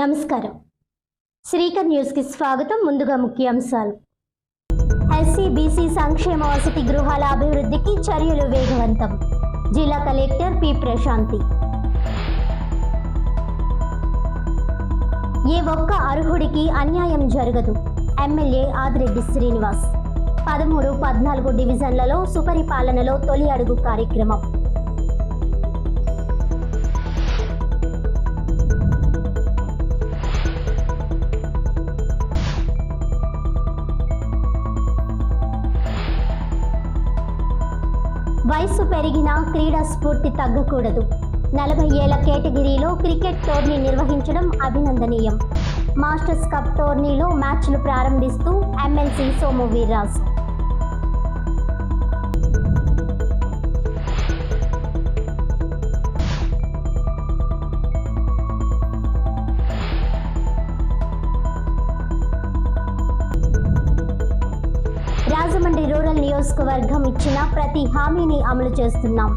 నమస్కారం. శ్రీకర్ న్యూస్ కి స్వాగతం. ముందుగా ముఖ్యాంశాలు. ఎస్సీ బీసీ సంక్షేమ వసతి గృహాల అభివృద్ధికి చర్యలు వేగవంతం. జిల్లా కలెక్టర్ పి ప్రశాంతి. ఏ ఒక్క అర్హుడికి అన్యాయం జరగదు. ఎమ్మెల్యే ఆదిరెడ్డి శ్రీనివాస్. 13, 14 డివిజన్లలో సుపరిపాలనలో తొలి అడుగు కార్యక్రమం. వయసు పెరిగినా క్రీడా స్ఫూర్తి తగ్గకూడదు. 40 ఏళ్ల కేటగిరీలో క్రికెట్ టోర్నీ నిర్వహించడం అభినందనీయం. మాస్టర్స్ కప్ టోర్నీలో మ్యాచ్లు ప్రారంభిస్తూ ఎమ్మెల్సీ సోము వీర్రాజు. రాజమండ్రి రూరల్ నియోజకవర్గం ఇచ్చిన ప్రతి హామీని అమలు చేస్తున్నాం.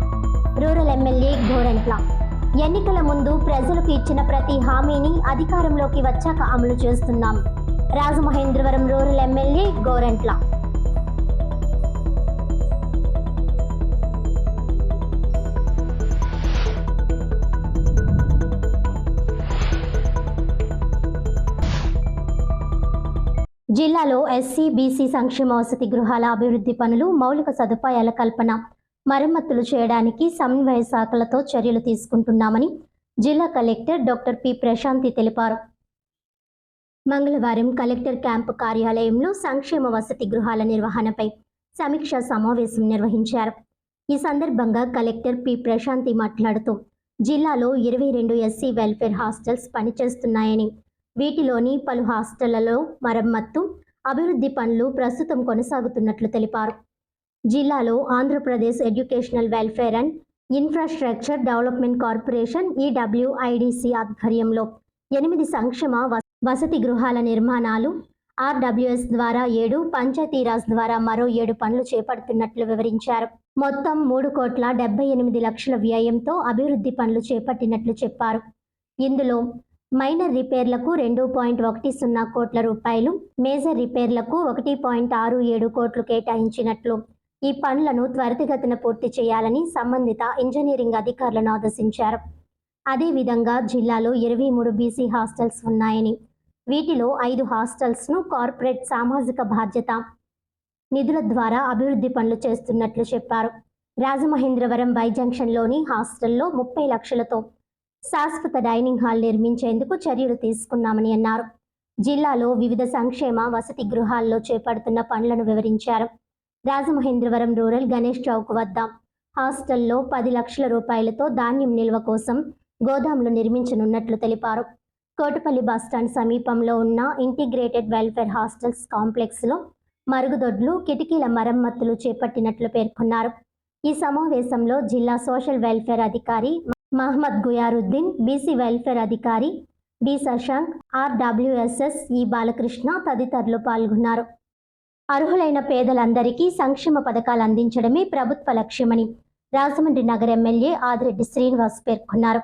Rural MLA Gorantla. ఎన్నికల ముందు ప్రజలకు ఇచ్చిన ప్రతి హామీని అధికారంలోకి వచ్చాక అమలు చేస్తున్నాం. Rajamahendravaram rural MLA Gorantla. జిల్లాలో ఎస్సీ బీసీ సంక్షేమ వసతి గృహాల అభివృద్ధి పనులు, మౌలిక సదుపాయాల కల్పన, మరమ్మతులు చేయడానికి సమన్వయ శాఖలతో చర్యలు తీసుకుంటున్నామని జిల్లా కలెక్టర్ డాక్టర్ పి ప్రశాంతి తెలిపారు. మంగళవారం కలెక్టర్ క్యాంపు కార్యాలయంలో సంక్షేమ వసతి గృహాల నిర్వహణపై సమీక్షా సమావేశం నిర్వహించారు. ఈ సందర్భంగా కలెక్టర్ పి ప్రశాంతి మాట్లాడుతూ జిల్లాలో 22 ఎస్సీ వెల్ఫేర్ హాస్టల్స్ పనిచేస్తున్నాయని, వీటిలోని పలు హాస్టళ్లలో మరమ్మత్తు, అభివృద్ధి పనులు ప్రస్తుతం కొనసాగుతున్నట్లు తెలిపారు. జిల్లాలో Andhra Pradesh educational welfare and infrastructure development corporation EWIDC ఆధ్వర్యంలో 8 సంక్షేమ వసతి గృహాల నిర్మాణాలు, ఆర్డబ్ల్యూఎస్ ద్వారా 7, పంచాయతీరాజ్ ద్వారా మరో 7 పనులు చేపడుతున్నట్లు వివరించారు. మొత్తం 3,78,00,000 వ్యయంతో అభివృద్ధి పనులు చేపట్టినట్లు చెప్పారు. ఇందులో మైనర్ రిపేర్లకు 2.10 కోట్ల రూపాయలు, మేజర్ రిపేర్లకు 1.67 కోట్లు కేటాయించినట్లు, ఈ పనులను త్వరితగతిన పూర్తి చేయాలని సంబంధిత ఇంజనీరింగ్ అధికారులను ఆదేశించారు. అదేవిధంగా జిల్లాలో 23 బీసీ హాస్టల్స్ ఉన్నాయని, వీటిలో 5 హాస్టల్స్ను కార్పొరేట్ సామాజిక బాధ్యత నిధుల ద్వారా అభివృద్ధి పనులు చేస్తున్నట్లు చెప్పారు. రాజమహేంద్రవరం వై జంక్షన్లోని హాస్టల్లో 30 లక్షలతో శాశ్వత డైనింగ్ హాల్ నిర్మించేందుకు చర్యలు తీసుకున్నామని అన్నారు. జిల్లాలో వివిధ సంక్షేమ వసతి గృహాల్లో చేపడుతున్న పనులను వివరించారు. రాజమహేంద్రవరం రూరల్ గణేష్ చౌక్ వద్ద హాస్టల్లో 10 లక్షల రూపాయలతో ధాన్యం నిల్వ కోసం గోదాములు నిర్మించనున్నట్లు తెలిపారు. కోటపల్లి బస్టాండ్ సమీపంలో ఉన్న ఇంటిగ్రేటెడ్ వెల్ఫేర్ హాస్టల్స్ కాంప్లెక్స్లో మరుగుదొడ్లు, కిటికీల మరమ్మతులు చేపట్టినట్లు పేర్కొన్నారు. ఈ సమావేశంలో జిల్లా సోషల్ వెల్ఫేర్ అధికారి మహమ్మద్ గుయారుద్దీన్, బీసీ వెల్ఫేర్ అధికారి బి శశాంక్, ఆర్డబ్ల్యూఎస్ఎస్ ఈ బాలకృష్ణ తదితరులు పాల్గొన్నారు. అర్హులైన పేదలందరికీ సంక్షేమ పథకాలు అందించడమే ప్రభుత్వ లక్ష్యమని రాజమండ్రి నగర ఎమ్మెల్యే ఆదిరెడ్డి శ్రీనివాస్ పేర్కొన్నారు.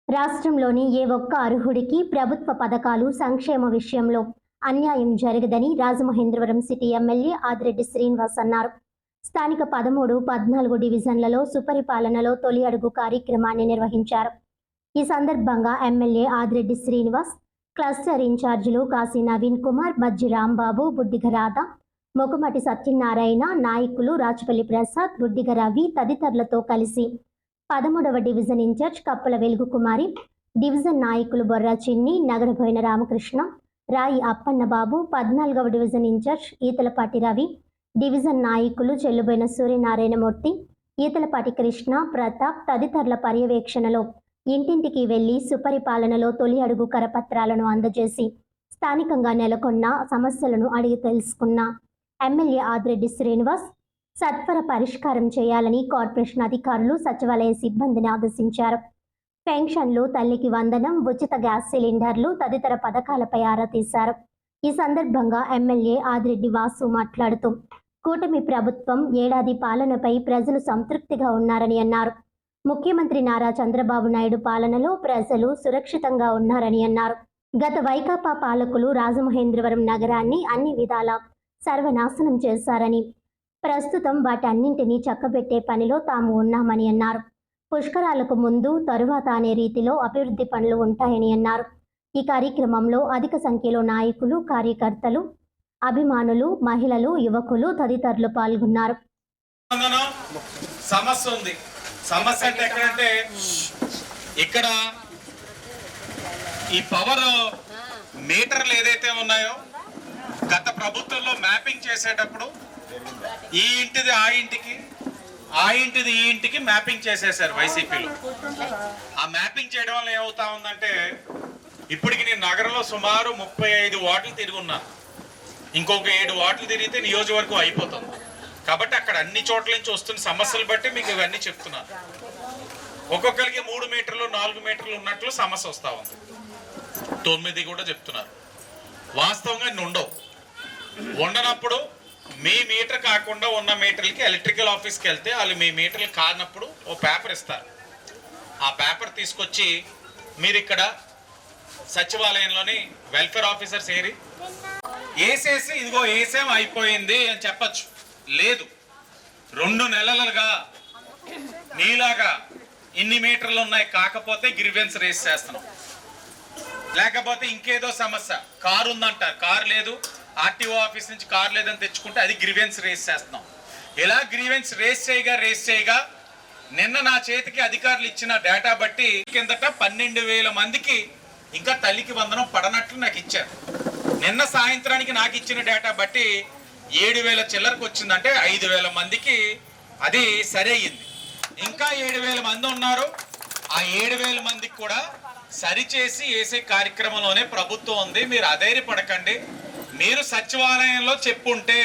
రాష్ట్రంలోని ఏ ఒక్క అర్హుడికి ప్రభుత్వ పథకాలు, సంక్షేమ విషయంలో అన్యాయం జరగదని రాజమహేంద్రవరం సిటీ ఎమ్మెల్యే ఆదిరెడ్డి శ్రీనివాస్ అన్నారు. స్థానిక 13, 14 డివిజన్లలో సుపరిపాలనలో తొలి అడుగు కార్యక్రమాన్ని నిర్వహించారు. ఈ సందర్భంగా ఎమ్మెల్యే ఆదిరెడ్డి శ్రీనివాస్, క్లస్టర్ ఇన్ఛార్జీలు కాశీ నవీన్ కుమార్, బజ్జి రాంబాబు, బుడ్డిగ రాధ, మొకుమటి సత్యనారాయణ, నాయకులు రాచపల్లి ప్రసాద్, బుడ్డిగ రవి తదితరులతో కలిసి 13వ డివిజన్ ఇన్ఛార్జ్ కప్పల వెలుగు కుమారి, డివిజన్ నాయకులు బొర్రా చిన్ని, నగరబోయిన రామకృష్ణ, రాయి అప్పన్నబాబు, 14వ division in charge Eethalapati Ravi, division నాయకులు చెల్లుబోయిన సూర్యనారాయణమూర్తి, ఈతలపాటి కృష్ణ, ప్రతాప్ తదితరుల పర్యవేక్షణలో ఇంటింటికి వెళ్లి సుపరిపాలనలో తొలి అడుగు కరపత్రాలను అందజేసి స్థానికంగా నెలకొన్న సమస్యలను అడిగి తెలుసుకున్న ఎమ్మెల్యే ఆదిరెడ్డి శ్రీనివాస్ సత్వర పరిష్కారం చేయాలని కార్పొరేషన్ అధికారులు, సచివాలయ సిబ్బందిని ఆదేశించారు. పెన్షన్లు, తల్లికి వందనం, ఉచిత గ్యాస్ సిలిండర్లు తదితర పథకాలపై ఆరా తీశారు. ఈ సందర్భంగా ఎమ్మెల్యే ఆదిరెడ్డి వాసు మాట్లాడుతూ కూటమి ప్రభుత్వం ఏడాది పాలనపై ప్రజలు సంతృప్తిగా ఉన్నారని అన్నారు. ముఖ్యమంత్రి నారా చంద్రబాబు నాయుడు పాలనలో ప్రజలు సురక్షితంగా ఉన్నారని అన్నారు. గత వైకాపా పాలకులు రాజమహేంద్రవరం నగరాన్ని అన్ని విధాలా సర్వనాశనం చేశారని, ప్రస్తుతం వాటన్నింటినీ చక్కబెట్టే పనిలో తాము ఉన్నామని అన్నారు. పుష్కరాలకు ముందు, తరువాత అనే రీతిలో అభివృద్ధి పనులు ఉంటాయని అన్నారు. ఈ కార్యక్రమంలో అధిక సంఖ్యలో నాయకులు, కార్యకర్తలు, అభిమానులు, మహిళలు, యువకులు తదితరులు పాల్గొన్నారు. సమస్య ఉంది. సమస్య అంటే ఎక్కడంటే ఇక్కడ ఈ పవర్ మీటర్లు ఏదైతే ఉన్నాయో గత ప్రభుత్వంలో మ్యాపింగ్ చేసేటప్పుడు ఈ ఇంటిది ఆ ఇంటికి, ఆ ఇంటిది ఈ ఇంటికి మ్యాపింగ్ చేసేసారు వైసీపీలో. ఆ మ్యాపింగ్ చేయడం వల్ల ఏమవుతా ఉందంటే ఇప్పటికి నేను నగరంలో సుమారు 35 వార్డులు తిరుగున్నాను. ఇంకొక 7 వార్డులు తిరిగితే నియోజకవర్గం అయిపోతుంది. కాబట్టి అక్కడ అన్ని చోట్ల నుంచి వస్తున్న సమస్యలు బట్టి మీకు ఇవన్నీ చెప్తున్నాను. ఒక్కొక్కరికి 3 మీటర్లు 4 మీటర్లు ఉన్నట్లు సమస్య వస్తూ ఉంది. 9 కూడా చెప్తున్నారు. వాస్తవంగా ఉండవు. ఉండనప్పుడు మీ మీటర్ కాకుండా ఉన్న మీటర్లకి ఎలక్ట్రికల్ ఆఫీస్కి వెళ్తే వాళ్ళు మీ మీటర్లు కానప్పుడు ఓ పేపర్ ఇస్తారు. ఆ పేపర్ తీసుకొచ్చి మీరు ఇక్కడ సచివాలయంలోని వెల్ఫేర్ ఆఫీసర్స్ వేసేసి ఇదిగో వేసేం అయిపోయింది అని చెప్పచ్చు. లేదు, 2 నెలలుగా నీలాగా ఇన్ని మీటర్లు ఉన్నాయి కాకపోతే గ్రీవెన్స్ రేస్ చేస్తున్నాం, లేకపోతే ఇంకేదో సమస్య కారు ఉందంటారు, కారు లేదు, ఆర్టీఓ ఆఫీస్ నుంచి కారు లేదని తెచ్చుకుంటే అది గ్రీవెన్స్ రేస్ చేస్తున్నాం. ఇలా గ్రీవెన్స్ రేస్ చేయగా నిన్న నా చేతికి అధికారులు ఇచ్చిన డేటా బట్టి కిందట 12,000 మందికి ఇంకా తల్లికి వందనం పడనట్లు నాకు ఇచ్చారు. నిన్న సాయంత్రానికి నాకు ఇచ్చిన డేటా బట్టి 7,000 చిల్లరకు వచ్చిందంటే 5,000 మందికి అది సరి అయ్యింది. ఇంకా 7,000 మంది ఉన్నారు. ఆ 7,000 మందికి కూడా సరిచేసి వేసే కార్యక్రమంలోనే ప్రభుత్వం ఉంది. మీరు అధైర్యపడకండి. మీరు సచివాలయంలో చెప్పుంటే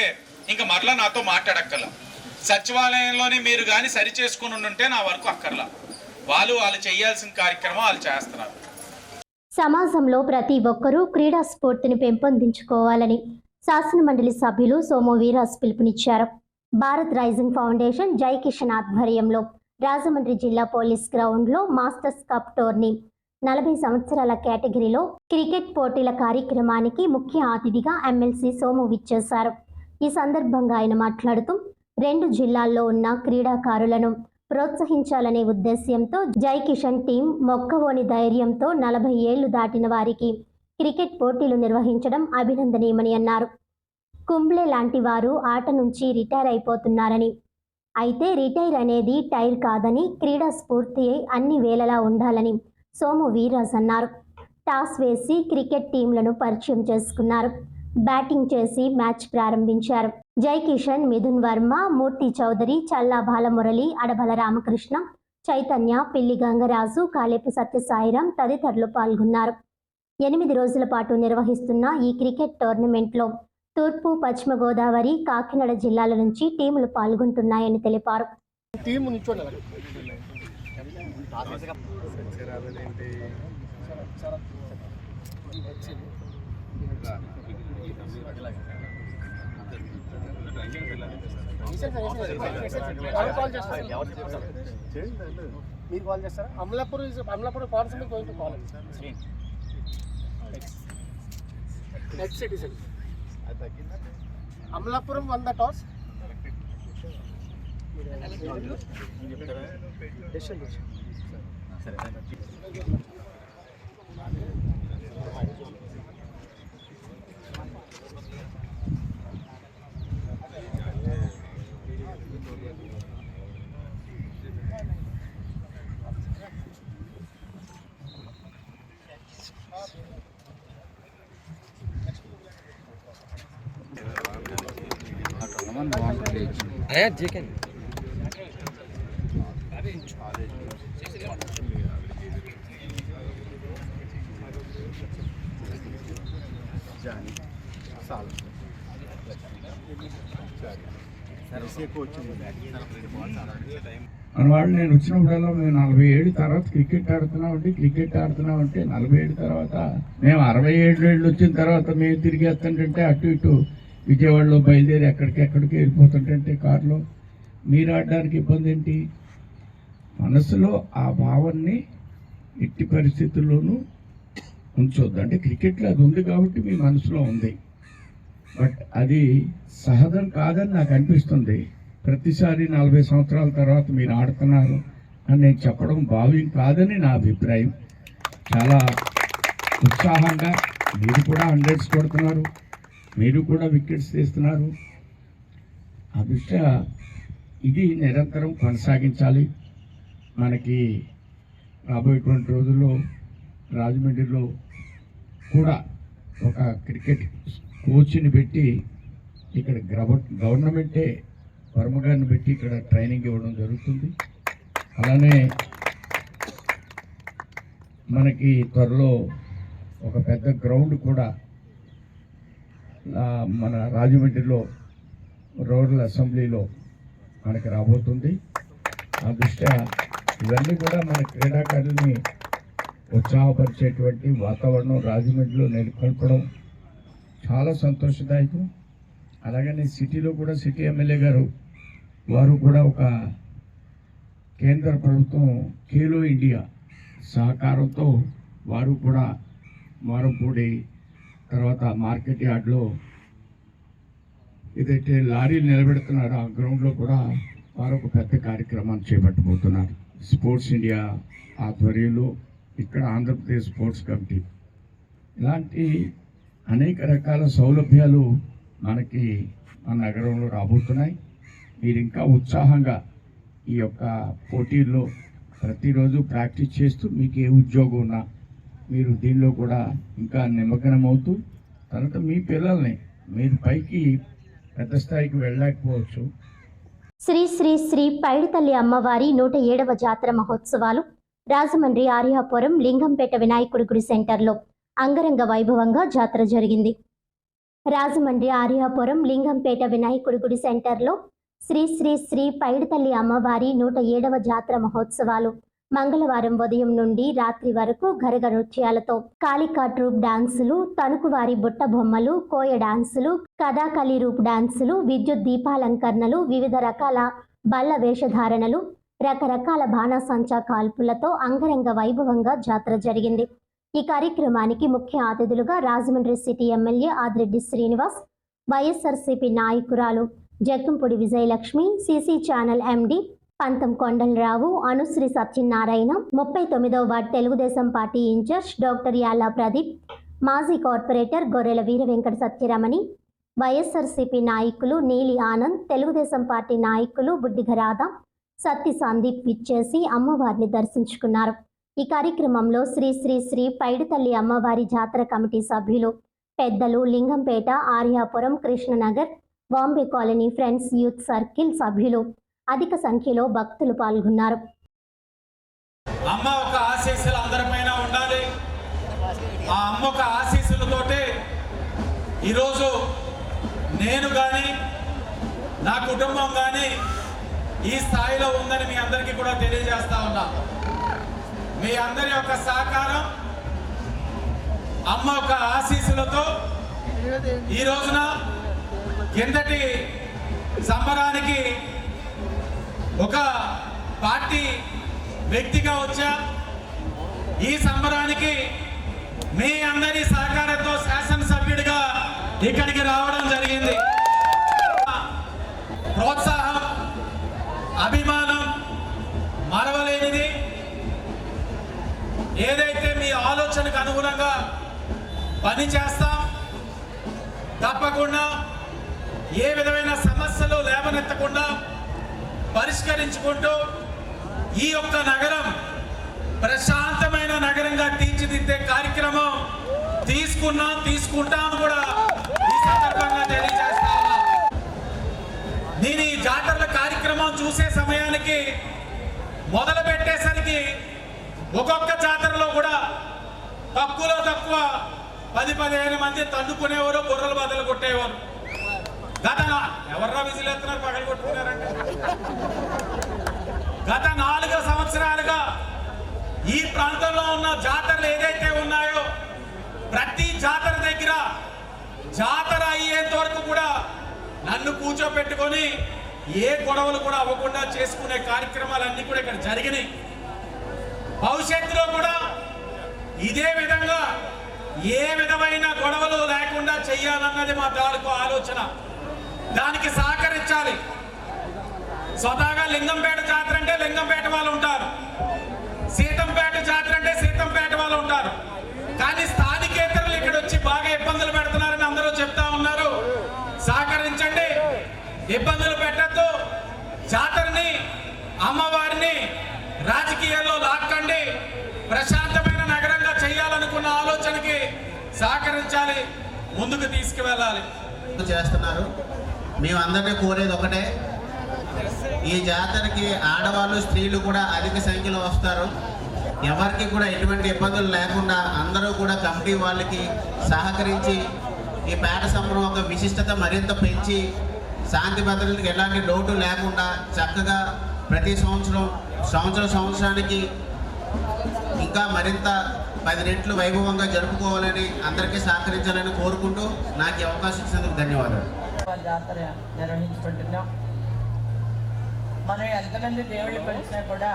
ఇంకా మరలా నాతో మాట్లాడక్కర్లా. సచివాలయంలోనే మీరు కానీ సరి చేసుకుని ఉంటే నా వరకు అక్కర్లా. వాళ్ళు చేయాల్సిన కార్యక్రమం వాళ్ళు చేస్తున్నారు. సమాజంలో ప్రతి ఒక్కరూ క్రీడా స్ఫూర్తిని పెంపొందించుకోవాలని శాసనమండలి సభ్యులు సోము వీరాజ్ పిలుపునిచ్చారు. భారత్ రైజింగ్ ఫౌండేషన్ జై కిషన్ ఆధ్వర్యంలో రాజమండ్రి జిల్లా పోలీస్ గ్రౌండ్లో మాస్టర్స్ కప్ టోర్నీ 40 సంవత్సరాల కేటగిరీలో క్రికెట్ పోటీల కార్యక్రమానికి ముఖ్య అతిథిగా ఎమ్మెల్సీ సోము విచ్చేశారు. ఈ సందర్భంగా ఆయన మాట్లాడుతూ 2 జిల్లాల్లో ఉన్న క్రీడాకారులను ప్రోత్సహించాలనే ఉద్దేశ్యంతో జై కిషన్ టీం మొక్కవోని ధైర్యంతో 40 ఏళ్లు దాటిన వారికి క్రికెట్ పోటీలు నిర్వహించడం అభినందనీయమని అన్నారు. కుంబ్లే లాంటి వారు ఆట నుంచి రిటైర్ అయిపోతున్నారని, అయితే రిటైర్ అనేది టైర్ కాదని, క్రీడా స్ఫూర్తి అన్ని వేళలా ఉండాలని సోము వీరాజ్ అన్నారు. టాస్ వేసి క్రికెట్ టీంలను పరిచయం చేసుకున్నారు. బ్యాటింగ్ చేసి మ్యాచ్ ప్రారంభించారు. జై కిషన్, మిథున్ వర్మ, మూర్తి చౌదరి, చల్లా బాలమురళి, అడబల రామకృష్ణ, చైతన్య, పిల్లి గంగరాజు, కాలేపు సత్యసాయిరాం తదితరులు పాల్గొన్నారు. 8 రోజుల పాటు నిర్వహిస్తున్న ఈ క్రికెట్ టోర్నమెంట్లో తూర్పు, పశ్చిమ గోదావరి, కాకినాడ జిల్లాల నుంచి టీములు పాల్గొంటున్నాయని తెలిపారు. మీరు కాల్ చేస్తారా? Amalapur concept going to call next citizen Amalapuram one the toss. అయ్యా జీకే వాళ్ళు నేను వచ్చినప్పుడల్లా మేము 40 ఏళ్ళ తర్వాత క్రికెట్ ఆడుతున్నామంటే 40 ఏళ్ళ తర్వాత మేము 67 ఏళ్ళు వచ్చిన తర్వాత మేము తిరిగేస్తుంటే అటు ఇటు విజయవాడలో బయలుదేరి ఎక్కడికి వెళ్ళిపోతుంటే కారులో మీరు ఆడడానికి ఇబ్బంది ఏంటి? మనసులో ఆ భావాన్ని ఎట్టి పరిస్థితుల్లోనూ ఉంచొద్దు. అంటే క్రికెట్లో అది ఉంది కాబట్టి మీ మనసులో ఉంది, బట్ అది సహజం కాదని నాకు అనిపిస్తుంది. ప్రతిసారి 40 సంవత్సరాల తర్వాత మీరు ఆడుతున్నారు అని నేను చెప్పడం భావ్యం కాదని నా అభిప్రాయం. చాలా ఉత్సాహంగా మీరు కూడా 100s కొడుతున్నారు, మీరు కూడా వికెట్స్ తీస్తున్నారు. ఆ దృష్ట్యా ఇది నిరంతరం కొనసాగించాలి. మనకి రాబోయేటువంటి రోజుల్లో రాజమండ్రిలో కూడా ఒక క్రికెట్ కోచ్ని పెట్టి ఇక్కడ గవర్నమెంటే వర్మ గారిని పెట్టి ఇక్కడ ట్రైనింగ్ ఇవ్వడం జరుగుతుంది. అలానే మనకి త్వరలో ఒక పెద్ద గ్రౌండ్ కూడా మన రాజమండ్రిలో రూరల్ అసెంబ్లీలో మనకి రాబోతుంది. ఆ దృష్ట్యా ఇవన్నీ కూడా మన క్రీడాకారుల్ని ఉత్సాహపరిచేటువంటి వాతావరణం రాజమండ్రిలో నెలకొల్పడం చాలా సంతోషదాయకం. అలాగనే సిటీలో కూడా సిటీ ఎమ్మెల్యే గారు వారు కూడా ఒక కేంద్ర ప్రభుత్వం ఖేలో ఇండియా సహకారంతో వారు కూడా మారంపూడి తర్వాత మార్కెట్ యార్డ్లో ఏదైతే లారీలు నిలబెడుతున్నారో ఆ గ్రౌండ్లో కూడా వారు ఒక పెద్ద కార్యక్రమాన్ని చేపట్టబోతున్నారు. స్పోర్ట్స్ ఇండియా ఆధ్వర్యంలో ఇక్కడ ఆంధ్రప్రదేశ్ స్పోర్ట్స్ కమిటీ ఇలాంటి అనేక రకాల సౌలభ్యాలు మనకి మన నగరంలో రాబోతున్నాయి. మీరు ఇంకా ఉత్సాహంగా ఈ యొక్క పోటీల్లో ప్రతిరోజు ప్రాక్టీస్ చేస్తూ మీకు ఏ ఉద్యోగం ఉన్నా మీరు దీనిలో కూడా ఇంకా నిమగ్నం అవుతూ తర్వాత మీ పిల్లల్ని మీరు పైకి పెద్ద స్థాయికి వెళ్ళలేకపోవచ్చు. శ్రీ శ్రీ శ్రీ పైడితల్లి అమ్మవారి 107వ జాతర మహోత్సవాలు రాజమండ్రి ఆర్యాపురం లింగంపేట వినాయకుడి గుడి సెంటర్లో అంగరంగ వైభవంగా జాతర జరిగింది. రాజమండ్రి ఆర్యాపురం లింగంపేట వినాయకుడి గుడి సెంటర్లో శ్రీ శ్రీ శ్రీ పైడితల్లి అమ్మవారి 107వ జాతర మహోత్సవాలు మంగళవారం ఉదయం నుండి రాత్రి వరకు గరగ నృత్యాలతో కాళికా ట్రూప్ డాన్సులు, తణుకువారి బుట్ట బొమ్మలు, కోయ డాన్సులు, కథాకళి రూప్ డాన్సులు, విద్యుత్ దీపాలంకరణలు, వివిధ రకాల బల్ల వేషధారణలు, రకరకాల బాణాసంచా కాల్పులతో అంగరంగ వైభవంగా జాతర జరిగింది. ఈ కార్యక్రమానికి ముఖ్య అతిథులుగా Rajahmundry city MLA Adireddy Srinivas, YSRCP నాయకురాలు Jaggampudi Vijayalakshmi, CC channel MD Pantham Kondalarao, Anusri Satyanarayana, 39వ ward Telugu Desam party in charge doctor Yala Pradeep, మాజీ కార్పొరేటర్ గొర్రెల వీర వెంకట సత్యరమణి, వైఎస్ఆర్సీపీ నాయకులు నీలి ఆనంద్, తెలుగుదేశం పార్టీ నాయకులు బుడ్డిగ రాధ, సత్తి సందీప్ విచ్చేసి అమ్మవారిని దర్శించుకున్నారు. ఈ కార్యక్రమంలో శ్రీ శ్రీ శ్రీ పైడితల్లి అమ్మవారి జాతర కమిటీ సభ్యులు, పెద్దలు, Lingampet, Aryapuram, Krishnanagar, Bombay colony friends youth circle సభ్యులు అధిక సంఖ్యలో భక్తులు పాల్గొన్నారు. అమ్మ ఒక ఆశీస్సులు అందరిపైన ఉండాలి. ఆ అమ్మ ఒక ఆశీస్సులతోటే ఈరోజు నేను కానీ నా కుటుంబం కానీ ఈ స్థాయిలో ఉందని మీ అందరికీ కూడా తెలియజేస్తా ఉన్నా. మీ అందరి యొక్క సహకారం, అమ్మ ఒక ఆశీస్సులతో ఈ రోజున కిందటి సంబరానికి ఒక పార్టీ వ్యక్తిగా వచ్చా, ఈ సంబరానికి మీ అందరి సహకారంతో శాసనసభ్యుడిగా ఇక్కడికి రావడం జరిగింది. ప్రోత్సాహం, అభిమానం మరవలేనిది. ఏదైతే మీ ఆలోచనకు అనుగుణంగా పని చేస్తాం, తప్పకుండా ఏ విధమైన సమస్యలు లేవనెత్తకుండా పరిష్కరించుకుంటూ ఈ యొక్క నగరం ప్రశాంతమైన నగరంగా తీర్చిదిద్దే కార్యక్రమం తీసుకుంటాను కూడా ఈ సందర్భంగా తెలియజేస్తా ఉన్నా. నేను ఈ జాతరల కార్యక్రమం చూసే సమయానికి మొదలు పెట్టేసరికి ఒక్కొక్క జాతరలో కూడా తక్కువలో తక్కువ 10-15 మంది తన్నుకునేవారు, బుర్రలు బదులు కొట్టేవారు. ఎవర్రా విజిల్ ఎత్తున్నారు, పగలు కొట్టుకున్నారంటే గత 4 సంవత్సరాలుగా ఈ ప్రాంతంలో ఉన్న జాతరలు ఏదైతే ఉన్నాయో ప్రతి జాతర దగ్గర జాతర అయ్యేంత వరకు కూడా నన్ను కూర్చోబెట్టుకొని ఏ గొడవలు కూడా అవ్వకుండా చేసుకునే కార్యక్రమాలన్నీ కూడా ఇక్కడ జరిగినాయి. భవిష్యత్తులో కూడా ఇదే విధంగా ఏ విధమైన గొడవలు లేకుండా చెయ్యాలన్నది మా తాలూకు ఆలోచన. దానికి సహకరించాలి. స్వతహాగా లింగంపేట జాతర అంటే లింగంపేట వాళ్ళు ఉంటారు, సీతంపేట జాతర అంటే సీతంపేట వాళ్ళు ఉంటారు. కానీ స్థానికేతరులు ఇక్కడ వచ్చి బాగా ఇబ్బందులు పెడుతున్నారని అందరూ చెప్తా ఉన్నారు. సహకరించండి, ఇబ్బందులు పెట్టద్దు. జాతరని, అమ్మవారిని రాజకీయాల్లో లాక్కండి. ప్రశాంతమైన నగరంగా చేయాలనుకున్న ఆలోచనకి సహకరించాలి, ముందుకు తీసుకువెళ్ళాలి. చేస్తున్నారు. మేమందరినీ కోరేది ఒకటే, ఈ జాతరకి ఆడవాళ్ళు స్త్రీలు కూడా అధిక సంఖ్యలో వస్తారు. ఎవరికి కూడా ఎటువంటి ఇబ్బందులు లేకుండా అందరూ కూడా కమిటీ వాళ్ళకి సహకరించి ఈ పేట సంబరం ఒక విశిష్టత మరింత పెంచి శాంతి భద్రతలకు ఎలాంటి లోటు లేకుండా చక్కగా ప్రతి సంవత్సరానికి ఇంకా మరింత 10 రెట్లు వైభవంగా జరుపుకోవాలని అందరికీ సహకరించాలని కోరుకుంటూ నాకు ఈ అవకాశం ఇచ్చినందుకు ధన్యవాదాలు. జాతర నిర్వహించుకుంటున్నాం. మనం ఎంతమంది దేవుళ్ళు కొలిసినా కూడా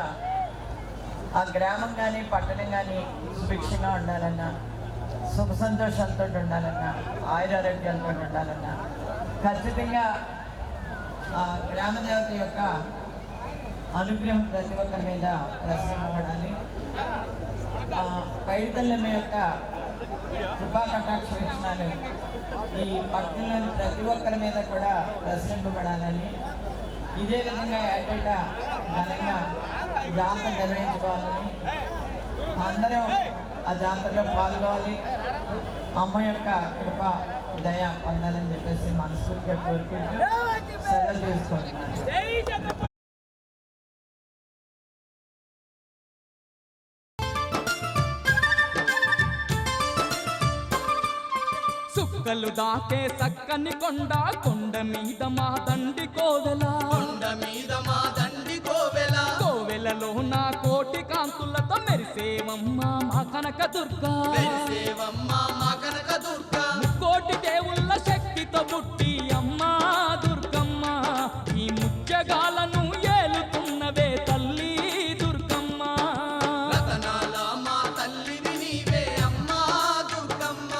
ఆ గ్రామం కానీ పట్టణం కానీ సుభిక్షంగా ఉండాలన్నా, సుఖ సంతోషాలతో ఉండాలన్నా, ఆయురారోగ్యాలతో ఉండాలన్నా ఖచ్చితంగా ఆ గ్రామ దేవత యొక్క అనుగ్రహం ప్రతి ఒక్కరి మీద ప్రసన్నపడాలి. పైడితల్లమ్మ యొక్క కృపా కటాక్ష వీక్షణాలు ఈ పట్టణంలోని ప్రతి ఒక్కరి మీద కూడా ప్రసరింపబడాలని, ఇదే విధంగా ఏటేటా ఘనంగా జాతర నిర్వహించుకోవాలని, అందరం ఆ జాతరలో పాల్గొవాలి, అమ్మ యొక్క కృప దయ పొందాలని చెప్పేసి మనస్ఫూర్తిగా కోరుకుంటూ సెలవు తీసుకుంటున్నాను. సుక్కలు దాకే సక్కని కొండ, కొండ మీద మా దండి కోవెల, కొండ మీద మా దండి కోవెల, కోవెలలో నా కోటి కాంతులతో మెరిసేవమ్మ మా కనక దుర్గా, మెరిసేవమ్మ మా కనక దుర్గా, కోటి దేవుళ్ళ శక్తితో పుట్టి అమ్మా దుర్గమ్మ, ఈ ముత్యగాలను ఏలుతున్నవే తల్లి దుర్గమ్మ. రతనాల మా తల్లివి నీవే అమ్మా దుర్గమ్మ,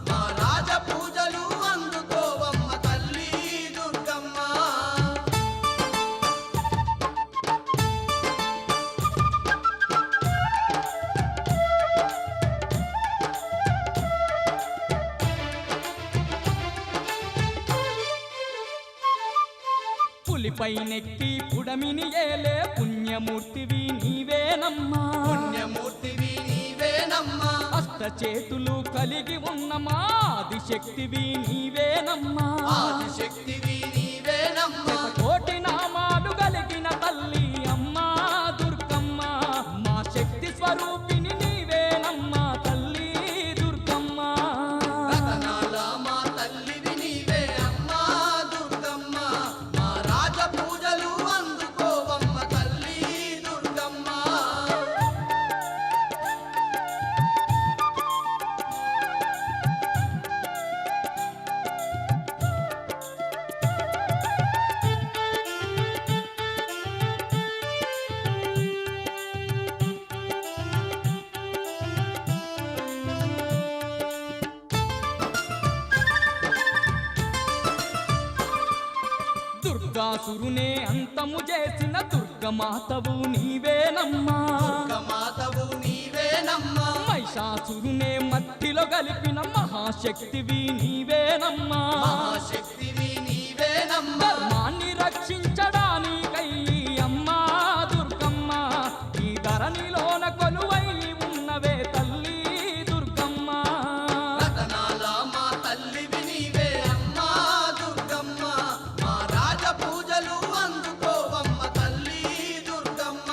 మా రాజ పూజలు అందుకోవమ్మ తల్లి దుర్గమ్మ. పులిపై నెక్కి పుడమిని ఏలే పుణ్యమూర్తివి నీవేనమ్మా, పుణ్యమూర్తివి నీవేనమ్మా, అష్ట చేతులు కలిగి ఉన్న ఆదిశక్తివి నీవేనమ్మా, ఆదిశక్తివి నీవేనమ్మా, కోటి నామాలు కలిగిన తల్లి అమ్మా దుర్గమ్మ, మా శక్తి స్వరూపిణి నీవేనమ్మా తల్లి దుర్గమ్మ. రతనాల మా తల్లివి నీవే అమ్మా దుర్గమ్మ, మా రాజ పూజలు అందుకోవమ్మ తల్లి దుర్గమ్మ. దుర్గాసురునే అంతము చేసిన దుర్గమాతవు నీవేనమ్మా, దుర్గమాతవు నీవేనమ్మా, మహిషాసురునే మట్టిలో కలిపిన మహాశక్తివి నీవేనమ్మా, మహాశక్తివి నీవేనమ్మా, ధర్మాన్ని రక్షించడానికై అమ్మా దుర్గమ్మ, ఈ ధరణిలోన కొలువై ఉన్నవే తల్లి దుర్గమ్మ. రతనాల మా తల్లివి నీవే అమ్మా దుర్గమ్మ, మా రాజ పూజలు అందుకోవమ్మ తల్లి దుర్గమ్మ.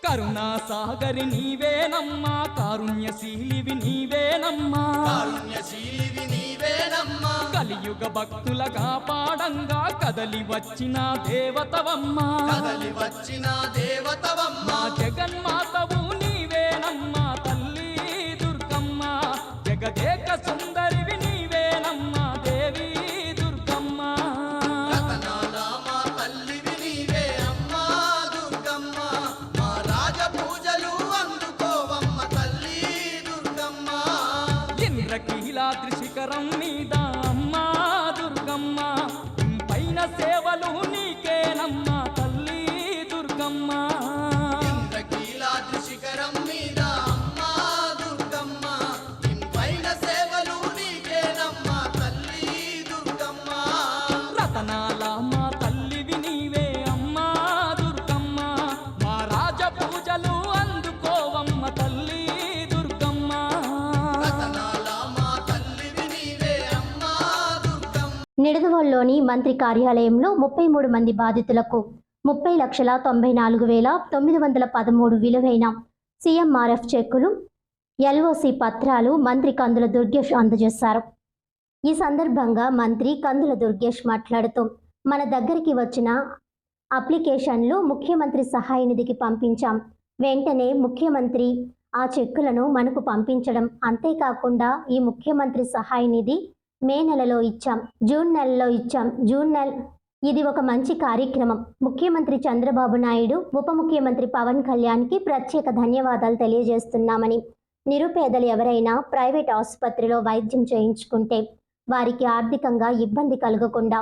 కరుణా సాగరి నీవేనమ్మా, కారుణ్యశీలివి నీవేనమ్మా, కారుణ్యశీలివి నీవేనమ్మా, కలియుగ భక్తుల కాపాడంగా కదలి వచ్చిన దేవతవమ్మా, కదలి వచ్చిన దేవతవమ్మ, మా జగన్మాతవు నీవేనమ్మా తల్లి దుర్గమ్మ, జగదే నిడదవోలులోని మంత్రి కార్యాలయంలో 33 మంది బాధితులకు 30,94,913 విలువైన సీఎంఆర్ఎఫ్ చెక్కులు, ఎల్ఓసి పత్రాలు మంత్రి కందుల దుర్గేష్ అందజేశారు. ఈ సందర్భంగా మంత్రి కందుల దుర్గేష్ మాట్లాడుతూ, మన దగ్గరికి వచ్చిన అప్లికేషన్లు ముఖ్యమంత్రి సహాయ నిధికి పంపించాం. వెంటనే ముఖ్యమంత్రి ఆ చెక్కులను మనకు పంపించడం, అంతేకాకుండా ఈ ముఖ్యమంత్రి సహాయ నిధి మే నెలలో ఇచ్చాం, జూన్ నెలలో ఇచ్చాం. ఇది ఒక మంచి కార్యక్రమం. ముఖ్యమంత్రి చంద్రబాబు నాయుడు, ఉప ముఖ్యమంత్రి పవన్ కళ్యాణ్కి ప్రత్యేక ధన్యవాదాలు తెలియజేస్తున్నామని, నిరుపేదలు ఎవరైనా ప్రైవేట్ ఆసుపత్రిలో వైద్యం చేయించుకుంటే వారికి ఆర్థికంగా ఇబ్బంది కలగకుండా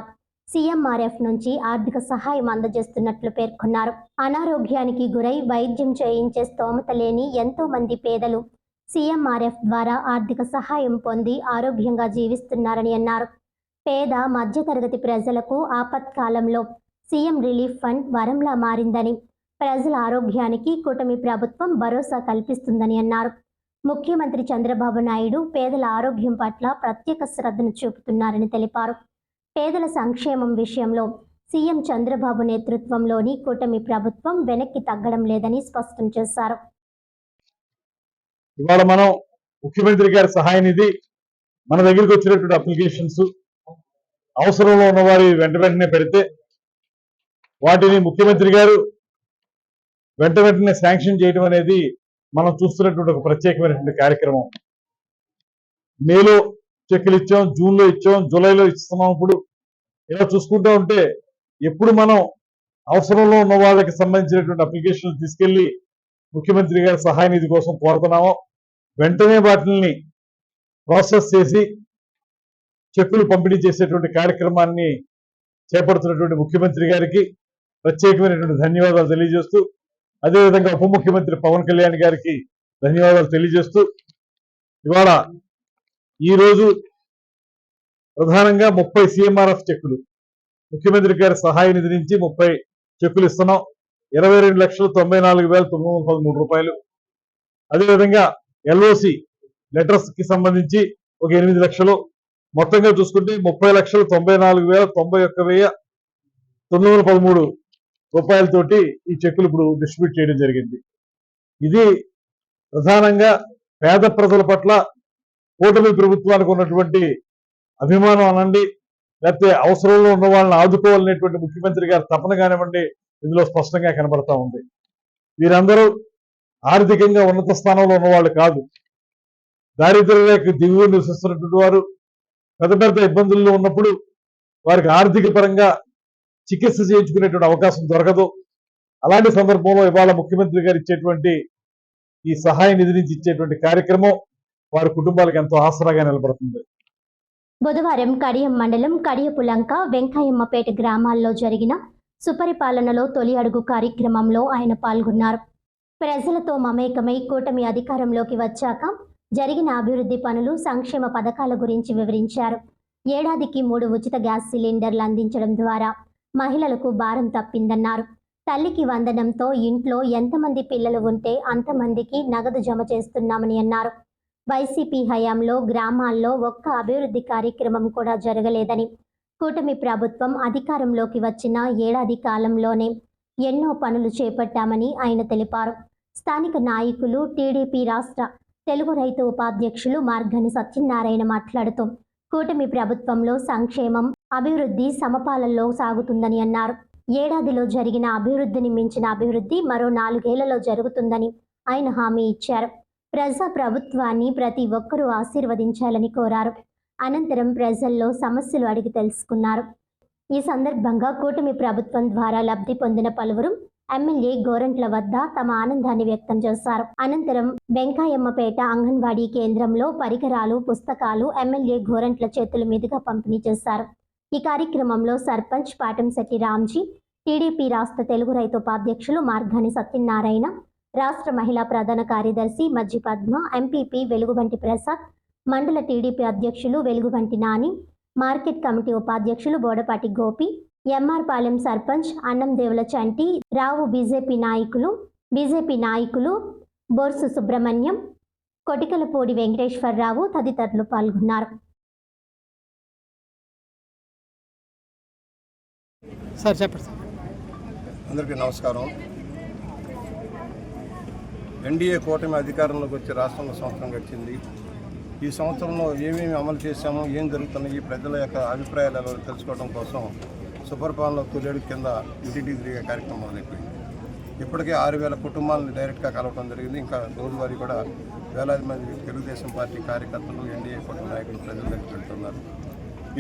సీఎంఆర్ఎఫ్ నుంచి ఆర్థిక సహాయం అందజేస్తున్నట్లు పేర్కొన్నారు. అనారోగ్యానికి గురై వైద్యం చేయించే స్తోమత లేని ఎంతో మంది పేదలు సీఎంఆర్ఎఫ్ ద్వారా ఆర్థిక సహాయం పొంది ఆరోగ్యంగా జీవిస్తున్నారని అన్నారు. పేద మధ్యతరగతి ప్రజలకు ఆపత్కాలంలో సీఎం రిలీఫ్ ఫండ్ వరంలా మారిందని, ప్రజల ఆరోగ్యానికి కూటమి ప్రభుత్వం భరోసా కల్పిస్తుందని అన్నారు. ముఖ్యమంత్రి చంద్రబాబు నాయుడు పేదల ఆరోగ్యం పట్ల ప్రత్యేక శ్రద్ధను చూపుతున్నారని తెలిపారు. పేదల సంక్షేమం విషయంలో సీఎం చంద్రబాబు నేతృత్వంలోని కూటమి ప్రభుత్వం వెనక్కి తగ్గడం లేదని స్పష్టం చేశారు. ఇవాళ మనం ముఖ్యమంత్రి గారి సహాయ నిధి మన దగ్గరికి వచ్చినటువంటి అప్లికేషన్స్ అవసరంలో ఉన్న వారి వెంటనే పెడితే వాటిని ముఖ్యమంత్రి గారు వెంటనే శాంక్షన్ చేయడం అనేది మనం చూస్తున్నటువంటి ఒక ప్రత్యేకమైనటువంటి కార్యక్రమం. మేలో చెక్కులు ఇచ్చాం, జూన్లో ఇచ్చాం, జూలైలో ఇస్తున్నాం. ఇప్పుడు ఇలా చూసుకుంటూ ఉంటే ఎప్పుడు మనం అవసరంలో ఉన్న వాళ్ళకి సంబంధించినటువంటి అప్లికేషన్లు తీసుకెళ్లి ముఖ్యమంత్రి గారి సహాయ నిధి కోసం కోరుతున్నామో వెంటనే వాటిని ప్రాసెస్ చేసి చెక్కులు పంపిణీ చేసేటువంటి కార్యక్రమాన్ని చేపడుతున్నటువంటి ముఖ్యమంత్రి గారికి ప్రత్యేకమైనటువంటి ధన్యవాదాలు తెలియజేస్తూ, అదేవిధంగా ఉప ముఖ్యమంత్రి పవన్ కళ్యాణ్ గారికి ధన్యవాదాలు తెలియజేస్తూ, ఇవాళ ఈరోజు ప్రధానంగా 30 సీఎంఆర్ఎఫ్ చెక్కులు ముఖ్యమంత్రి గారి సహాయ నిధి నుంచి 30 చెక్కులు ఇస్తున్నాం. 22,94,913 రూపాయలు. అదేవిధంగా ఎల్ఓసి లెటర్స్ కి సంబంధించి ఒక 8 లక్షలు, మొత్తంగా చూసుకుంటే 30,94,91,913 రూపాయలతోటి ఈ చెక్కులు ఇప్పుడు డిస్ట్రిబ్యూట్ చేయడం జరిగింది. ఇది ప్రధానంగా పేద ప్రజల పట్ల కూటమి ప్రభుత్వానికి ఉన్నటువంటి అభిమానం అనండి, లేకపోతే అవసరంలో ఉన్న వాళ్ళని ఆదుకోవాలనేటువంటి ముఖ్యమంత్రి గారి తపన కానివ్వండి, ఇందులో స్పష్టంగా కనబడతా ఉంది. వీరందరూ ఆర్థికంగా ఉన్నత స్థానంలో ఉన్నవాళ్ళు కాదు, దారిద్ర్య రేఖ దిగువ నివసిస్తున్నటువంటి వారు. పెద్ద పెద్ద ఇబ్బందుల్లో ఉన్నప్పుడు వారికి ఆర్థిక పరంగా చికిత్స చేయించుకునేటువంటి అవకాశం దొరకదు. అలాంటి సందర్భంలో ఇవాళ ముఖ్యమంత్రి గారు ఇచ్చేటువంటి ఈ సహాయ నిధి నుంచి ఇచ్చేటువంటి కార్యక్రమం వారి కుటుంబాలకు ఎంతో ఆసరాగా నిలబడుతుంది. బుధవారం కడియం మండలం కడియపులంక, వెంకయ్యమ్మపేట గ్రామాల్లో జరిగిన సుపరిపాలనలో తొలి అడుగు కార్యక్రమంలో ఆయన పాల్గొన్నారు. ప్రజలతో మమేకమై కూటమి అధికారంలోకి వచ్చాక జరిగిన అభివృద్ధి పనులు, సంక్షేమ పథకాల గురించి వివరించారు. ఏడాదికి 3 ఉచిత గ్యాస్ సిలిండర్లు అందించడం ద్వారా మహిళలకు భారం తప్పిందన్నారు. తల్లికి వందనంతో ఇంట్లో ఎంతమంది పిల్లలు ఉంటే అంతమందికి నగదు జమ చేస్తున్నామని అన్నారు. వైసీపీ హయాంలో గ్రామాల్లో ఒక్క అభివృద్ధి కార్యక్రమం కూడా జరగలేదని, కూటమి ప్రభుత్వం అధికారంలోకి వచ్చిన ఏడాది కాలంలోనే ఎన్నో పనులు చేపట్టామని ఆయన తెలిపారు. స్థానిక నాయకులు, టీడీపీ రాష్ట్ర తెలుగు రైతు ఉపాధ్యక్షులు మార్గని సత్యనారాయణ మాట్లాడుతూ, కూటమి ప్రభుత్వంలో సంక్షేమం, అభివృద్ధి సమపాలనలో సాగుతుందని అన్నారు. ఏడాదిలో జరిగిన అభివృద్ధిని మించిన అభివృద్ధి మరో 4 ఏళ్లలో జరుగుతుందని ఆయన హామీ ఇచ్చారు. ప్రజా ప్రభుత్వాన్ని ప్రతి ఒక్కరూ ఆశీర్వదించాలని కోరారు. అనంతరం ప్రజల్లో సమస్యలు అడిగి తెలుసుకున్నారు. ఈ సందర్భంగా కూటమి ప్రభుత్వం ద్వారా లబ్ధి పొందిన పలువురు ఎమ్మెల్యే గోరంట్ల వద్ద తమ ఆనందాన్ని వ్యక్తం చేశారు. అనంతరం వెంకయ్యమ్మపేట అంగన్వాడీ కేంద్రంలో పరికరాలు, పుస్తకాలు ఎమ్మెల్యే గోరంట్ల చేతుల మీదుగా పంపిణీ చేశారు. ఈ కార్యక్రమంలో సర్పంచ్ పాటంశెట్టి రామ్జీ, టీడీపీ రాష్ట్ర తెలుగు రైతు ఉపాధ్యక్షులు మార్గాని సత్యనారాయణ, రాష్ట్ర మహిళా ప్రధాన కార్యదర్శి మజ్జి పద్మ, ఎంపీపీ వెలుగుబంటి ప్రసాద్, మండల టీడీపీ అధ్యక్షులు వెలుగుబంటి నాని, మార్కెట్ కమిటీ ఉపాధ్యక్షులు బోడపాటి గోపి, ఎంఆర్ పాలెం సర్పంచ్ అన్నందేవుల చంటి రావు, బీజేపీ నాయకులు బొర్సు సుబ్రహ్మణ్యం, కొటికలపూడి వెంకటేశ్వరరావు తదితరులు పాల్గొన్నారు. సార్ చెప్పండి సార్. అందరికీ నమస్కారం. ఎన్డీఏ కూటమి అధికారంలోకి వచ్చి రాష్ట్రంలో సంవత్సరం గడిచింది. ఈ సంవత్సరంలో ఏమేమి అమలు చేశామో, ఏం జరుగుతున్నాయి, ప్రజల యొక్క అభిప్రాయాలు ఎలా తెలుసుకోవడం కోసం సుపరిపాలన తొలేడు కింద ఇంటింటికి తిరిగే కార్యక్రమం మొదలైపోయింది. ఇప్పటికే 6,000 కుటుంబాలను డైరెక్ట్గా కలవడం జరిగింది. ఇంకా రోజువారీ కూడా వేలాది మంది తెలుగుదేశం పార్టీ కార్యకర్తలు, ఎన్డీఏ కూటమి నాయకులు ప్రజల దగ్గరికి వెళ్తున్నారు.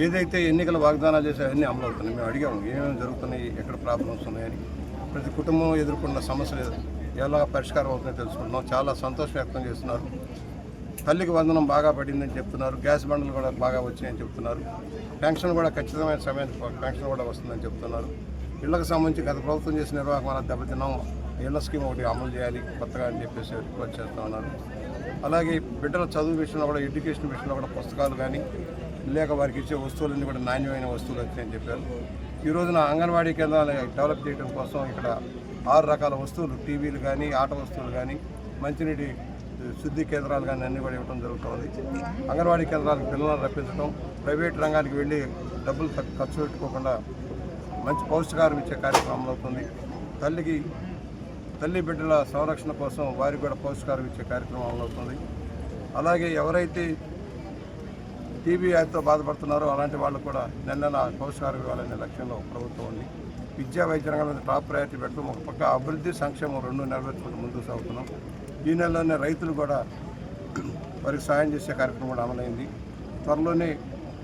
ఏదైతే ఎన్నికల వాగ్దానాలు చేసే అన్నీ అమలు అవుతున్నాయి. మేము అడిగాము ఏమేమి జరుగుతున్నాయి, ఎక్కడ ప్రాబ్లమ్స్ ఉన్నాయని. ప్రతి కుటుంబం ఎదుర్కొన్న సమస్యలు ఎలా పరిష్కారం అవుతుందో తెలుసుకుంటున్నాం. చాలా సంతోషం వ్యక్తం చేస్తున్నారు. తల్లికి వందనం బాగా పడిందని చెప్తున్నారు. గ్యాస్ బండలు కూడా బాగా వచ్చాయని చెప్తున్నారు. పెన్షన్ కూడా ఖచ్చితమైన సమయానికి పెన్షన్ కూడా వస్తుందని చెప్తున్నారు. ఇళ్లకు సంబంధించి గత ప్రభుత్వం చేసిన నిర్వాహకం అలా దెబ్బతిన్నాం. ఇళ్ల స్కీమ్ ఒకటి అమలు చేయాలి కొత్తగా అని చెప్పేసి రిక్వెస్ట్ చేస్తూ ఉన్నారు. అలాగే బిడ్డల చదువు విషయంలో కూడా, ఎడ్యుకేషన్ విషయంలో కూడా పుస్తకాలు కానీ లేక వారికి ఇచ్చే వస్తువులన్నీ కూడా నాణ్యమైన వస్తువులు వచ్చాయని చెప్పారు. ఈ రోజున అంగన్వాడీ కేంద్రాలు డెవలప్ చేయడం కోసం ఇక్కడ 6 రకాల వస్తువులు, టీవీలు కానీ, ఆట వస్తువులు కానీ, మంచినీటి శుద్ధి కేంద్రాలు కానీ అన్నీ కూడా ఇవ్వడం జరుగుతుంది. అంగన్వాడీ కేంద్రాలకు పిల్లలను రప్పించడం, ప్రైవేట్ రంగానికి వెళ్ళి డబ్బులు ఖర్చు పెట్టుకోకుండా మంచి పౌష్టికాహారం ఇచ్చే కార్యక్రమం అవుతుంది. తల్లి బిడ్డల సంరక్షణ కోసం వారికి కూడా పౌష్టికాహారం ఇచ్చే కార్యక్రమం అవుతుంది. అలాగే ఎవరైతే టీబీ వ్యాధితో బాధపడుతున్నారో అలాంటి వాళ్ళు కూడా నెల పౌష్టికాహారం ఇవ్వాలనే లక్ష్యంలో ప్రభుత్వం ఉంది. విద్యా వైద్య రంగం మీద టాప్ ప్రయారిటీ పెట్టడం, ఒక పక్క అభివృద్ధి సంక్షేమం 2 నెరవేర్చుకుంటూ ముందుకు సాగుతున్నాం. ఈ నెలలోనే రైతులు కూడా వారికి సాయం చేసే కార్యక్రమం కూడా అమలైంది. త్వరలోనే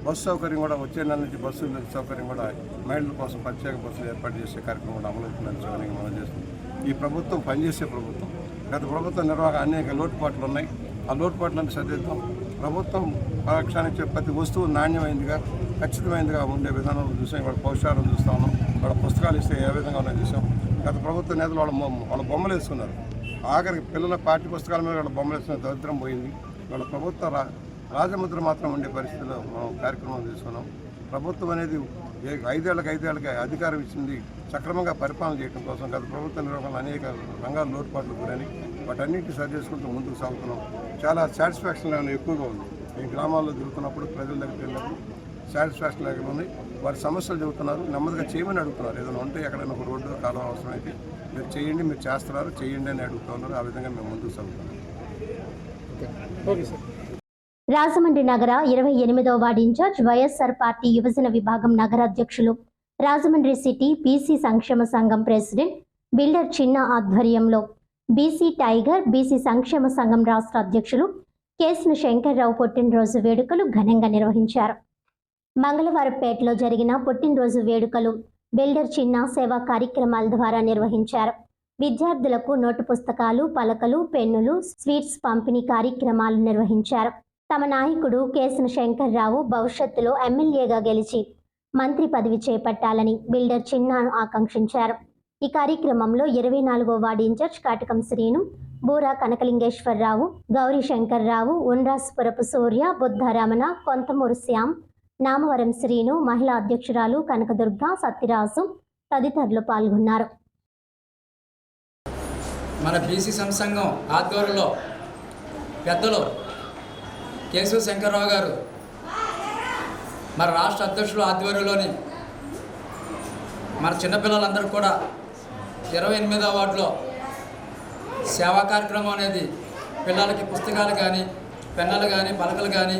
బస్సు సౌకర్యం కూడా, వచ్చే నెల నుంచి బస్సు సౌకర్యం కూడా మహిళల కోసం ప్రత్యేక బస్సులు ఏర్పాటు చేసే కార్యక్రమం కూడా అమలవుతుందని సౌకర్యంగా మనం చేస్తుంది. ఈ ప్రభుత్వం పనిచేసే ప్రభుత్వం. గత ప్రభుత్వ నిర్వహణ అనేక లోటుపాట్లు ఉన్నాయి. ఆ లోటుపాట్లను సరిదిద్దాం. ప్రభుత్వం పరీక్షానికి ప్రతి వస్తువు నాణ్యమైనదిగా, ఖచ్చితమైనదిగా ఉండే విధానంలో చూసాం. ఇవాళ పౌష్టికాహారం చూస్తా ఉన్నాం. వాళ్ళ పుస్తకాలు ఇస్తే ఏ విధంగా ఉన్నాయో చూసాం. గత ప్రభుత్వ నేతలు వాళ్ళ బొమ్మలు వేసుకున్నారు. ఆఖరికి పిల్లల పాఠ్య పుస్తకాల మీద వాళ్ళ బొమ్మలు వేసుకున్న దరిద్రం పోయింది. వాళ్ళ ప్రభుత్వ రాజముద్ర మాత్రం ఉండే పరిస్థితిలో మనం కార్యక్రమం తీసుకున్నాం. ప్రభుత్వం అనేది 5 ఏళ్ళకి అధికారం ఇచ్చింది సక్రమంగా పరిపాలన చేయడం కోసం. గత ప్రభుత్వ నిర్వహణలో అనేక రంగాల లోటుపాట్లు గురని వాటన్నింటినీ సరి చేసుకుంటూ ముందుకు సాగుతున్నాం. చాలా సాటిస్ఫాక్షన్ లెవెల్ ఎక్కువగా ఉంది. ఈ గ్రామాల్లో తిరుగుతున్నప్పుడు, ప్రజల దగ్గరికి వెళ్ళినప్పుడు సాటిస్ఫాక్షన్ లెవెల్ ఉంది. వారి సమస్యలు చెబుతున్నారు, నెమ్మదిగా చేయమని అడుగుతున్నారు. ఏదైనా ఉంటే ఎక్కడైనా ఒక రోడ్డు కాలం అవసరం అయితే మీరు చేయండి, మీరు చేస్తున్నారు, చేయండి అని అడుగుతున్నారు. ఆ విధంగా మేము ముందుకు సాగుతున్నాం. Okay sir. రాజమండ్రి నగర 28వ వార్డు ఇన్ఛార్జ్ వైఎస్ఆర్ పార్టీ యువజన విభాగం నగర అధ్యక్షులు, రాజమండ్రి సిటీ బీసీ సంక్షేమ సంఘం ప్రెసిడెంట్ బిల్డర్ చిన్న ఆధ్వర్యంలో బీసీ టైగర్ బీసీ సంక్షేమ సంఘం రాష్ట్ర అధ్యక్షులు కేసిన శంకర్రావు పుట్టినరోజు వేడుకలు ఘనంగా నిర్వహించారు. మంగళవారపేటలో జరిగిన పుట్టినరోజు వేడుకలు బిల్డర్ చిన్న సేవా కార్యక్రమాల ద్వారా నిర్వహించారు. విద్యార్థులకు నోటు పుస్తకాలు, పలకలు, పెన్నులు, స్వీట్స్ పంపిణీ కార్యక్రమాలు నిర్వహించారు. తమ నాయకుడు కేసిన శంకర్రావు భవిష్యత్తులో ఎమ్మెల్యేగా గెలిచి మంత్రి పదవి చేపట్టాలని బిల్డర్ చిన్నాను ఆకాంక్షించారు. ఈ కార్యక్రమంలో 24వ వార్డు ఇన్ఛార్జ్ కాటకం శ్రీను, బూరా కనకలింగేశ్వరరావు, గౌరీ శంకర్రావు, ఉండ్రాస్పురపు సూర్య, బుద్ధరమణ, కొంతమూరు శ్యామ్, నామవరం శ్రీను, మహిళా అధ్యక్షురాలు కనకదుర్గ, సత్యరాజు తదితరులు పాల్గొన్నారు. మన బీసీ సంఘం ఆధ్వర్యంలో పెద్దలు కేశవ శంకర్రావు గారు మన రాష్ట్ర అధ్యక్షుల ఆధ్వర్యంలోని మన చిన్నపిల్లలందరూ కూడా 28వ వార్డులో సేవా కార్యక్రమం అనేది పిల్లలకి పుస్తకాలు కానీ, పెన్నులు కానీ, పలకలు కానీ,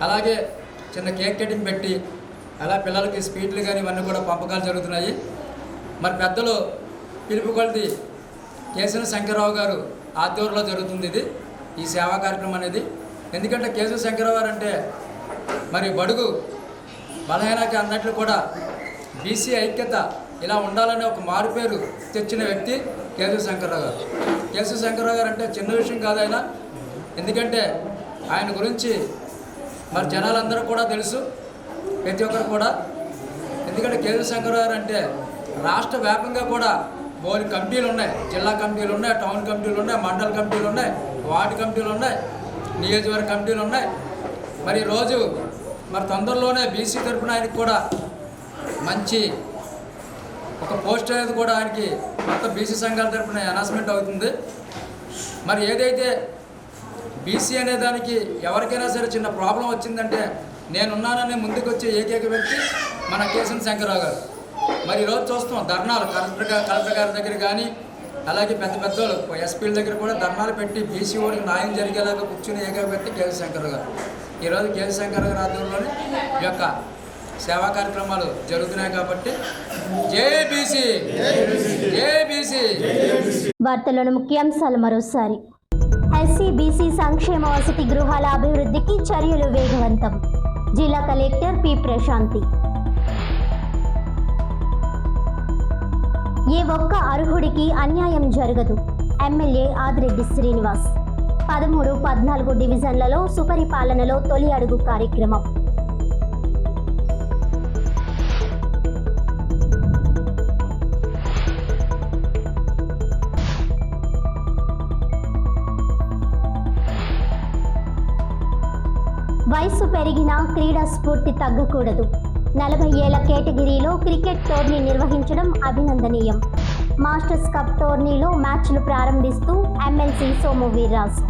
అలాగే చిన్న కేక్ కటింగ్ పెట్టి అలా పిల్లలకి స్వీట్లు కానీ ఇవన్నీ కూడా పంపకాలు జరుగుతున్నాయి. మరి పెద్దలు పిలుపు కొలది కేశవ శంకర్రావు గారు ఆధ్వర్యంలో జరుగుతుంది ఈ సేవా కార్యక్రమం అనేది. ఎందుకంటే కేశవ శంకర్రావు గారు అంటే మరి బడుగు బలహీనకి అన్నట్లు కూడా బీసీ ఐక్యత ఇలా ఉండాలనే ఒక మారుపేరు తెచ్చిన వ్యక్తి కేశవ శంకర్రావు గారు. కేశవ శంకర్రావు గారు అంటే చిన్న విషయం కాదు ఆయన. ఎందుకంటే ఆయన గురించి మరి జనాలందరూ కూడా తెలుసు, ప్రతి ఒక్కరు కూడా. ఎందుకంటే కేశవ శంకర్రావు గారు అంటే రాష్ట్ర వ్యాప్తంగా కూడా బోర్డు కమిటీలు ఉన్నాయి. జిల్లా కమిటీలు ఉన్నాయి, టౌన్ కమిటీలు ఉన్నాయి, మండల కమిటీలు ఉన్నాయి, వార్డు కమిటీలు ఉన్నాయి, నియోజకవర్గ కమిటీలు ఉన్నాయి. మరి ఈరోజు మరి తొందరలోనే బీసీ తరఫున ఆయనకి కూడా మంచి ఒక పోస్ట్ అనేది కూడా ఆయనకి మొత్తం బీసీ సంఘాల తరఫున అనౌన్స్మెంట్ అవుతుంది. మరి ఏదైతే బీసీ అనే దానికి ఎవరికైనా సరే చిన్న ప్రాబ్లం వచ్చిందంటే నేనున్నానని ముందుకు వచ్చే ఏకైక వ్యక్తి మన కేశవ శంకర్రావు గారు. మరి ఈరోజు చూస్తాం ధర్నాలు కలెక్టర్ గారి దగ్గర కానీ అలాగే పెద్ద పెద్దోళ్ళు ఎస్పీల దగ్గర కూడా ధర్నాలు పెట్టి బీసీ ఓడికి న్యాయం జరిగేలాగా కూర్చుని ఏకవ్యక్తి కేవీ శంకర్ గారు. ఈరోజు కేవీ శంకర్ గారి ఆధ్వర్యంలోనే ఈ యొక్క సేవా కార్యక్రమాలు జరుగుతున్నాయి కాబట్టి జై బీసీ, జై బీసీ. వార్తల్లోని ముఖ్యాంశాలు మరోసారి. ఎస్సీ బీసీ సంక్షేమ వసతి గృహాల అభివృద్ధికి చర్యలు వేగవంతం. జిల్లా కలెక్టర్ పి ప్రశాంతి. ఏ ఒక్క అర్హుడికి అన్యాయం జరగదు. ఎమ్మెల్యే ఆదిరెడ్డి శ్రీనివాస్. 13, 14 డివిజన్లలో సుపరిపాలనలో తొలి అడుగు కార్యక్రమం. వయసు పెరిగినా క్రీడా స్ఫూర్తి తగ్గకూడదు. 40 ఏళ్ల కేటగిరీలో క్రికెట్ టోర్నీ నిర్వహించడం అభినందనీయం. మాస్టర్స్ కప్ టోర్నీలో మ్యాచ్లు ప్రారంభిస్తూ ఎమ్మెల్సీ సోము వీర్రాజు.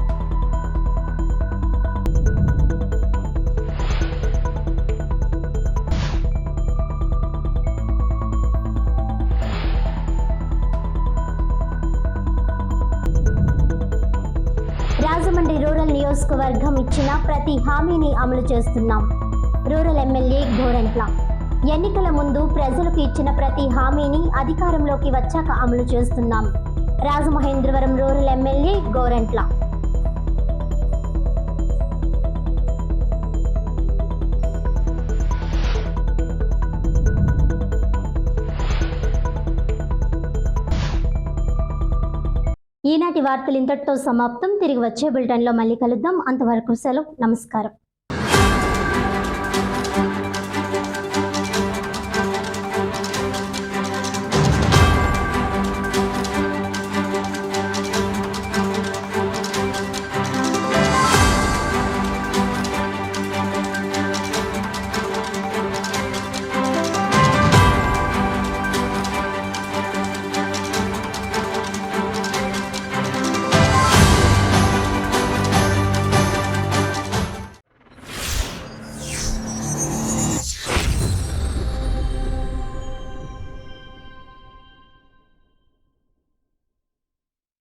రాజమండ్రి రూరల్ నియోజకవర్గం ఇచ్చిన ప్రతి హామీని అమలు చేస్తున్నాం. Rural MLA Gorantla. ఎన్నికల ముందు ప్రజలకు ఇచ్చిన ప్రతి హామీని అధికారంలోకి వచ్చాక అమలు చేస్తున్నాం. Rajamahendravaram rural MLA Gorantla. ఈనాటి వార్తలు ఇంతటితో సమాప్తం. తిరిగి వచ్చే బులెటిన్లో మళ్ళీ కలుద్దాం. అంతవరకు సెలవు. నమస్కారం.